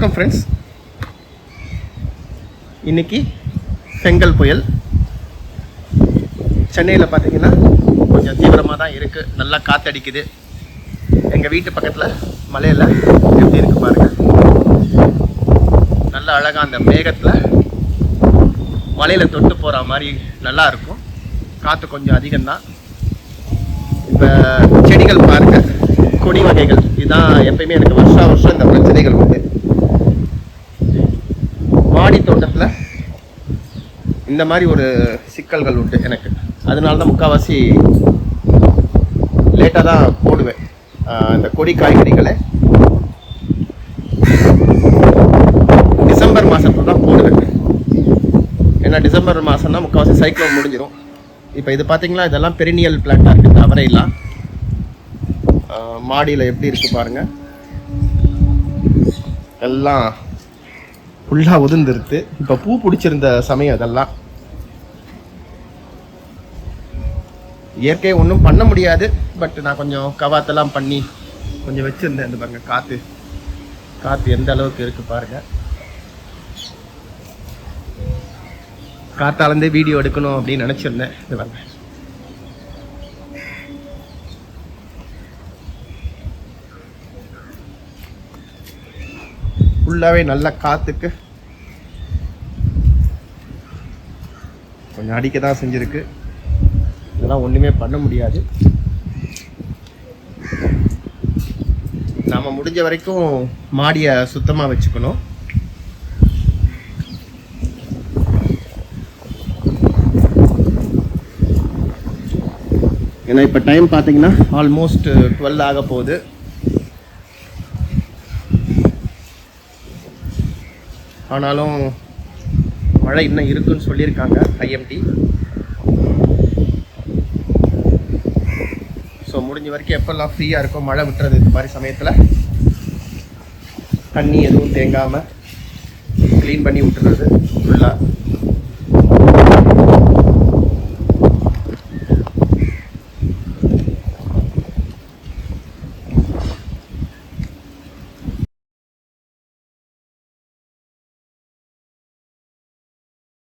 வணக்கம் ஃப்ரெண்ட்ஸ். இன்னைக்கு செங்கல் புயல் சென்னையில் பார்த்தீங்கன்னா கொஞ்சம் தீவிரமாக தான் இருக்குது. நல்லா காற்றடிக்குது. எங்கள் வீட்டு பக்கத்தில் மலையில் எப்படி இருக்குது பாருங்கள். நல்லா அழகாக அந்த மேகத்தில் மலையில் தொட்டு போகிற மாதிரி நல்லா இருக்கும். காற்று கொஞ்சம் அதிகம்தான். இப்போ செடிகள் பாருங்கள், கொடி வகைகள் இதுதான் எப்பயுமே எனக்கு வருஷம் இந்த பிரச்சனைகள் உண்டு. மாடி தோட்டத்தில் இந்த மாதிரி ஒரு சிக்கல்கள் உண்டு எனக்கு. அதனால தான் முக்கால்வாசி லேட்டாக தான் போடுவேன் இந்த கொடி காய்கறிகளை. டிசம்பர் மாதத்துல தான் போடுவேன். ஏன்னா டிசம்பர் மாதம்னா முக்கால்வாசி சைக்ளோன் முடிஞ்சிடும். இப்போ இது பார்த்தீங்களா, இதெல்லாம் பெரினியல் பிளான்ட்டாக இருக்குது. இந்த அவரையெல்லாம் மாடியில் எப்படி இருக்குது பாருங்கள். எல்லாம் ஃபுல்லாக உதிர்ந்துருது. இப்போ பூ பிடிச்சிருந்த சமயம் அதெல்லாம். இயற்கையை ஒன்றும் பண்ண முடியாது. பட் நான் கொஞ்சம் கவாத்தெல்லாம் பண்ணி கொஞ்சம் வச்சுருந்தேன். இந்த பாருங்கள் காற்று எந்த அளவுக்கு இருக்குது பாருங்கள். காத்தாலேருந்தே வீடியோ எடுக்கணும் அப்படின்னு நினச்சிருந்தேன். இது பாருங்கள். ஃபுல்லாகவே நல்ல காற்றுக்கு கொஞ்சம் அடிக்க தான் செஞ்சுருக்கு. இதெல்லாம் ஒன்றுமே பண்ண முடியாது. நாம் முடிஞ்ச வரைக்கும் மாடியை சுத்தமாக வச்சுக்கணும். ஏன்னா இப்போ டைம் பார்த்தீங்கன்னா ஆல்மோஸ்ட் 12 ஆக போகுது. ஆனாலும் மழை இன்னும் இருக்குன்னு சொல்லியிருக்காங்க ஐஎம்டி. ஸோ முடிஞ்ச வரைக்கும் எப்போல்லாம் ஃப்ரீயாக இருக்கும் மழை விட்டுறது. இந்த மாதிரி சமயத்தில் தண்ணி எதுவும் தேங்காமல் க்ளீன் பண்ணி விட்டுறது ஃபுல்லாக.